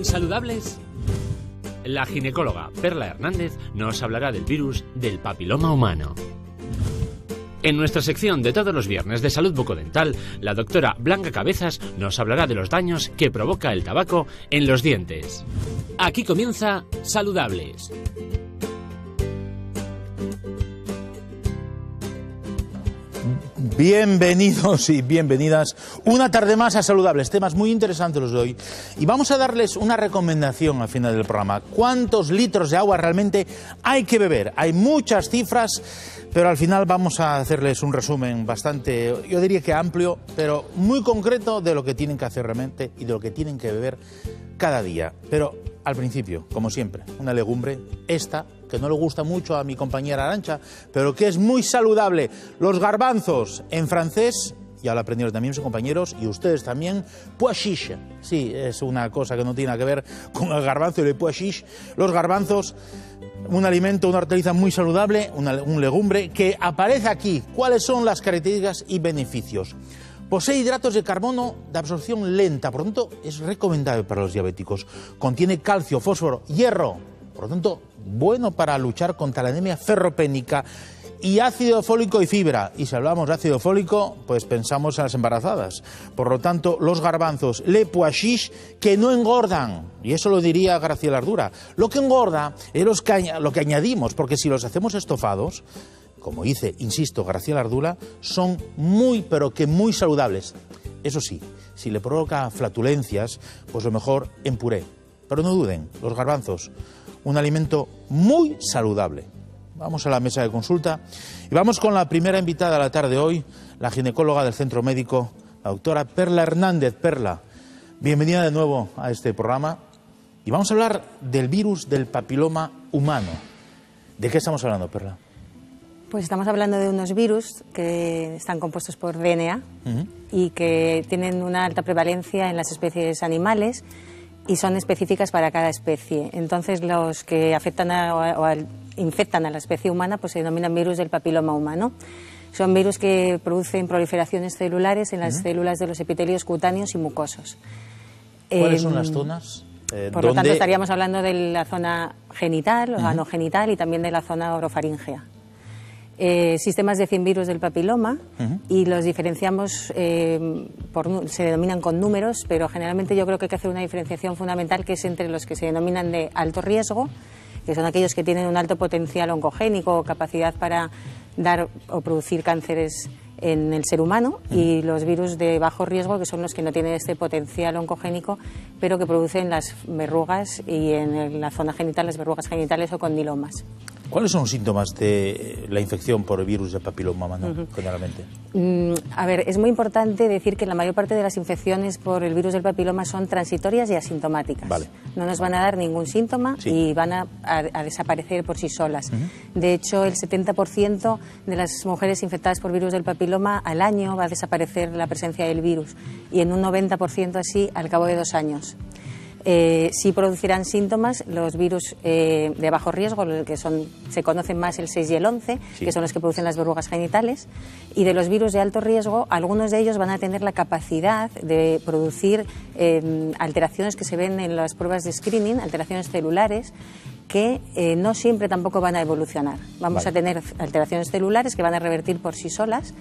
¿Saludables? La ginecóloga Perla Hernández nos hablará del virus del papiloma humano. En nuestra sección de todos los viernes de salud bucodental, la doctora Blanca Cabezas nos hablará de los daños que provoca el tabaco en los dientes. Aquí comienza Saludables. Bienvenidos y bienvenidas una tarde más a Saludables, temas muy interesantes los de hoy. Y vamos a darles una recomendación al final del programa. ¿Cuántos litros de agua realmente hay que beber? Hay muchas cifras, pero al final vamos a hacerles un resumen bastante, yo diría que amplio, pero muy concreto de lo que tienen que hacer realmente y de lo que tienen que beber cada día. Pero al principio, como siempre, una legumbre, esta, que no le gusta mucho a mi compañera Arantxa, pero que es muy saludable, los garbanzos, en francés, ya lo aprendieron también sus compañeros, y ustedes también, pois chiche. Sí, es una cosa que no tiene nada que ver con el garbanzo y el pois chiche. Los garbanzos, un alimento, una hortaliza muy saludable, un legumbre, que aparece aquí. ¿Cuáles son las características y beneficios? Posee hidratos de carbono de absorción lenta, por lo tanto es recomendable para los diabéticos. Contiene calcio, fósforo, hierro, por lo tanto bueno para luchar contra la anemia ferropénica, y ácido fólico y fibra. Y si hablamos de ácido fólico, pues pensamos en las embarazadas. Por lo tanto, los garbanzos, le pois chiche, que no engordan. Y eso lo diría Graciela Ardura. Lo que engorda es lo que añadimos, porque si los hacemos estofados, como dice, insisto, Graciela Ardura, son muy, pero que muy saludables. Eso sí, si le provoca flatulencias, pues lo mejor en puré. Pero no duden, los garbanzos, un alimento muy saludable. Vamos a la mesa de consulta y vamos con la primera invitada de la tarde de hoy, la ginecóloga del Centro Médico, la doctora Perla Hernández. Perla, bienvenida de nuevo a este programa. Y vamos a hablar del virus del papiloma humano. ¿De qué estamos hablando, Perla? Pues estamos hablando de unos virus que están compuestos por DNA y que tienen una alta prevalencia en las especies animales y son específicas para cada especie. Entonces, los que afectan infectan a la especie humana pues se denominan virus del papiloma humano. Son virus que producen proliferaciones celulares en las células de los epitelios cutáneos y mucosos. ¿Cuáles son las zonas? Por lo tanto, estaríamos hablando de la zona genital, o anogenital, y también de la zona orofaríngea. Sistemas de 100 virus del papiloma y los diferenciamos, se denominan con números, pero generalmente yo creo que hay que hacer una diferenciación fundamental, que es entre los que se denominan de alto riesgo, que son aquellos que tienen un alto potencial oncogénico o capacidad para dar o producir cánceres en el ser humano, y los virus de bajo riesgo, que son los que no tienen este potencial oncogénico, pero que producen las verrugas y en la zona genital las verrugas genitales o condilomas. ¿Cuáles son los síntomas de la infección por el virus del papiloma humano, generalmente? A ver, es muy importante decir que la mayor parte de las infecciones por el virus del papiloma son transitorias y asintomáticas. Vale. No nos van a dar ningún síntoma y van a desaparecer por sí solas. De hecho, el 70% de las mujeres infectadas por virus del papiloma al año va a desaparecer la presencia del virus, y en un 90% así al cabo de 2 años. Sí producirán síntomas los virus de bajo riesgo, que se conocen más el 6 y el 11, que son los que producen las verrugas genitales, y de los virus de alto riesgo, algunos de ellos van a tener la capacidad de producir alteraciones que se ven en las pruebas de screening, alteraciones celulares, que no siempre tampoco van a evolucionar. Vamos a tener alteraciones celulares que van a revertir por sí solas,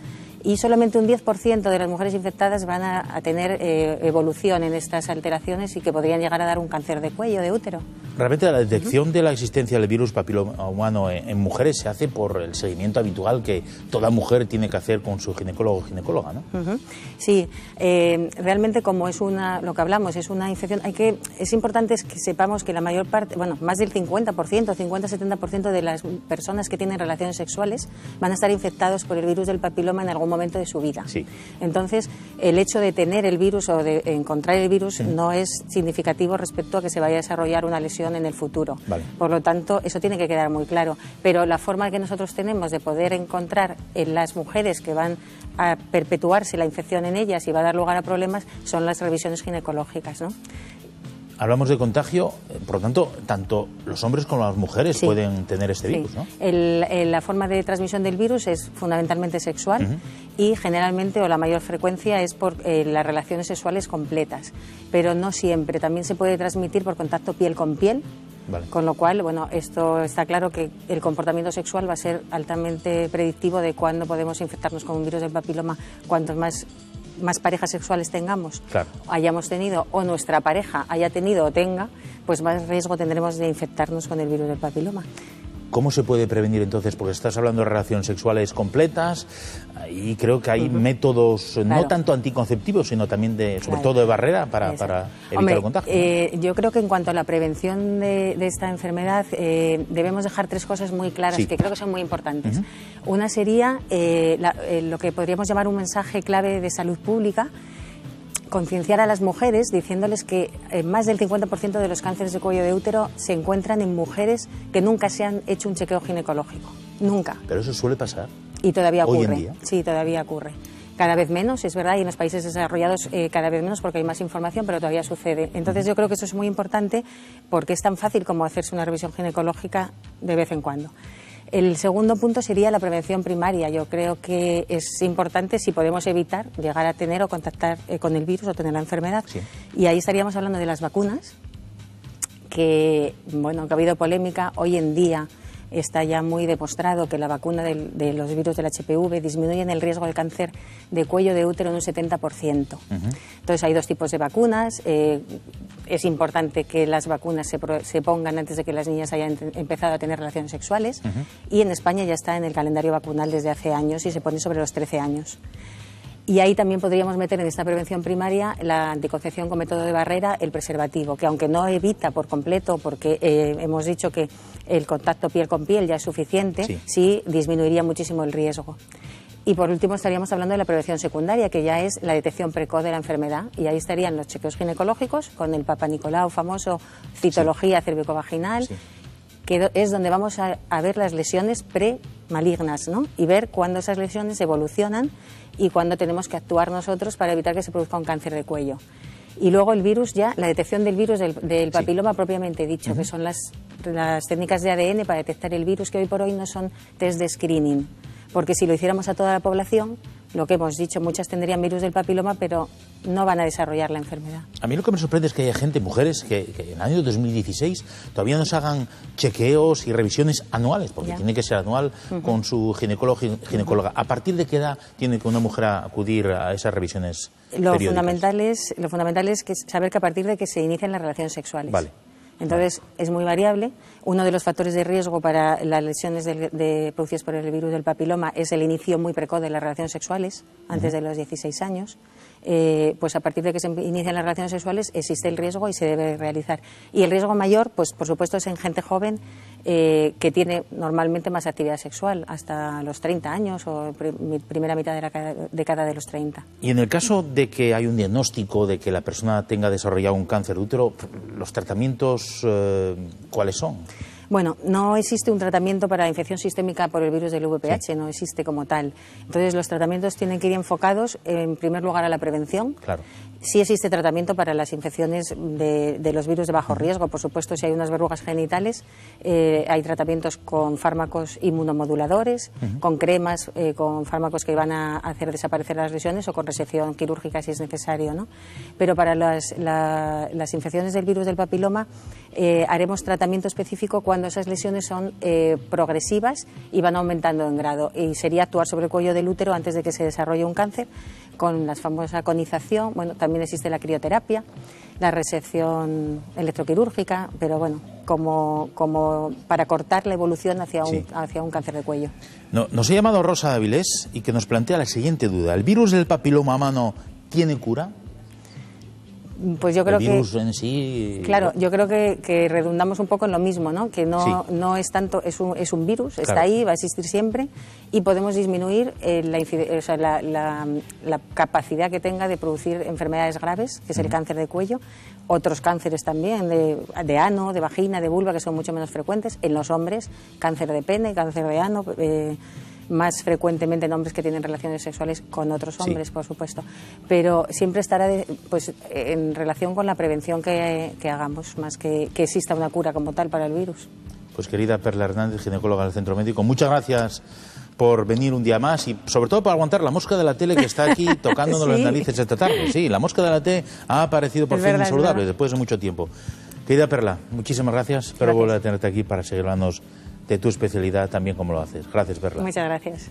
y solamente un 10% de las mujeres infectadas van a tener evolución en estas alteraciones y que podrían llegar a dar un cáncer de cuello, de útero. Realmente la detección de la existencia del virus papiloma humano en mujeres se hace por el seguimiento habitual que toda mujer tiene que hacer con su ginecólogo o ginecóloga, ¿no? Sí, realmente como es lo que hablamos, es una infección, es importante que sepamos que la mayor parte, más del 50%, 50-70% de las personas que tienen relaciones sexuales van a estar infectados por el virus del papiloma en algún momento de su vida. Sí. Entonces, el hecho de tener el virus o de encontrar el virus no es significativo respecto a que se vaya a desarrollar una lesión en el futuro. Vale. Por lo tanto, eso tiene que quedar muy claro. Pero la forma que nosotros tenemos de poder encontrar en las mujeres que van a perpetuarse la infección en ellas y va a dar lugar a problemas son las revisiones ginecológicas, ¿no? Hablamos de contagio, por lo tanto, tanto los hombres como las mujeres pueden tener este virus, ¿no? La forma de transmisión del virus es fundamentalmente sexual y generalmente, o la mayor frecuencia, es por las relaciones sexuales completas, pero no siempre. También se puede transmitir por contacto piel con piel, con lo cual, bueno, esto está claro que el comportamiento sexual va a ser altamente predictivo de cuándo podemos infectarnos con un virus del papiloma. Cuantos más parejas sexuales tengamos, hayamos tenido, o nuestra pareja haya tenido o tenga, pues más riesgo tendremos de infectarnos con el virus del papiloma. ¿Cómo se puede prevenir entonces? Porque estás hablando de relaciones sexuales completas y creo que hay métodos no tanto anticonceptivos, sino también sobre todo de barrera para evitar el contagio, ¿no? Yo creo que en cuanto a la prevención de esta enfermedad debemos dejar 3 cosas muy claras que creo que son muy importantes. Una sería lo que podríamos llamar un mensaje clave de salud pública, concienciar a las mujeres diciéndoles que más del 50% de los cánceres de cuello de útero se encuentran en mujeres que nunca se han hecho un chequeo ginecológico. Nunca. Pero eso suele pasar. Y todavía ocurre. Hoy en día. Sí, todavía ocurre. Cada vez menos, es verdad, y en los países desarrollados cada vez menos porque hay más información, pero todavía sucede. Entonces yo creo que eso es muy importante porque es tan fácil como hacerse una revisión ginecológica de vez en cuando. El segundo punto sería la prevención primaria. Yo creo que es importante, si podemos evitar llegar a tener o contactar con el virus o tener la enfermedad. Y ahí estaríamos hablando de las vacunas, que ha habido polémica. Hoy en día está ya muy demostrado que la vacuna de los virus del HPV disminuyen el riesgo de cáncer de cuello de útero en un 70%. Entonces hay 2 tipos de vacunas. Es importante que las vacunas se pongan antes de que las niñas hayan empezado a tener relaciones sexuales y en España ya está en el calendario vacunal desde hace años y se pone sobre los 13 años. Y ahí también podríamos meter en esta prevención primaria la anticoncepción con método de barrera, el preservativo, que aunque no evita por completo, porque hemos dicho que el contacto piel con piel ya es suficiente, sí disminuiría muchísimo el riesgo. Y por último estaríamos hablando de la prevención secundaria, que ya es la detección precoz de la enfermedad. Y ahí estarían los chequeos ginecológicos con el Papa Nicolau famoso, citología cervicovaginal, que es donde vamos a ver las lesiones premalignas, ¿no? Y ver cuándo esas lesiones evolucionan y cuándo tenemos que actuar nosotros para evitar que se produzca un cáncer de cuello. Y luego el virus ya, la detección del virus del papiloma propiamente dicho, que son las técnicas de ADN para detectar el virus, que hoy por hoy no son test de screening. Porque si lo hiciéramos a toda la población, lo que hemos dicho, muchas tendrían virus del papiloma, pero no van a desarrollar la enfermedad. A mí lo que me sorprende es que haya gente, mujeres, que en el año 2016 todavía no se hagan chequeos y revisiones anuales, porque tiene que ser anual con su ginecóloga. ¿A partir de qué edad tiene que una mujer acudir a esas revisiones periódicas? Lo fundamental es saber que a partir de que se inician las relaciones sexuales. Entonces, es muy variable. Uno de los factores de riesgo para las lesiones producidas por el virus del papiloma es el inicio muy precoz de las relaciones sexuales, antes de los 16 años. Pues a partir de que se inician las relaciones sexuales existe el riesgo y se debe realizar. Y el riesgo mayor, pues por supuesto, es en gente joven que tiene normalmente más actividad sexual, hasta los 30 años o primera mitad de la década de los 30. Y en el caso de que hay un diagnóstico de que la persona tenga desarrollado un cáncer de útero, ¿los tratamientos cuáles son? Bueno, no existe un tratamiento para infección sistémica por el virus del VPH, no existe como tal. Entonces, los tratamientos tienen que ir enfocados, en primer lugar, a la prevención. Sí existe tratamiento para las infecciones de los virus de bajo riesgo. Por supuesto, si hay unas verrugas genitales, hay tratamientos con fármacos inmunomoduladores, con cremas, con fármacos que van a hacer desaparecer las lesiones o con resección quirúrgica si es necesario, ¿no? Pero para las infecciones del virus del papiloma haremos tratamiento específico cuando esas lesiones son progresivas y van aumentando en grado. Y sería actuar sobre el cuello del útero antes de que se desarrolle un cáncer, con la famosa conización. Bueno, también existe la crioterapia, la resección electroquirúrgica, pero bueno, como para cortar la evolución hacia un cáncer de cuello. Nos ha llamado Rosa Avilés y que nos plantea la siguiente duda. ¿El virus del papiloma humano tiene cura? Pues yo creo el virus en sí... Claro, yo creo que redundamos un poco en lo mismo, ¿no? Que no es tanto, es un virus, está ahí, va a existir siempre y podemos disminuir la capacidad que tenga de producir enfermedades graves, que es el cáncer de cuello, otros cánceres también, de ano, de vagina, de vulva, que son mucho menos frecuentes, en los hombres, cáncer de pene, cáncer de ano... más frecuentemente en hombres que tienen relaciones sexuales con otros hombres, por supuesto. Pero siempre estará en relación con la prevención que hagamos, más que exista una cura como tal para el virus. Pues querida Perla Hernández, ginecóloga del Centro Médico, muchas gracias por venir un día más y sobre todo por aguantar la mosca de la tele que está aquí tocándonos las narices esta tarde. Sí, la mosca de la tele ha aparecido por fin saludable después de mucho tiempo. Querida Perla, muchísimas gracias. Espero volver a tenerte aquí para seguir hablando de tu especialidad también como lo haces. Gracias, Perla. Muchas gracias.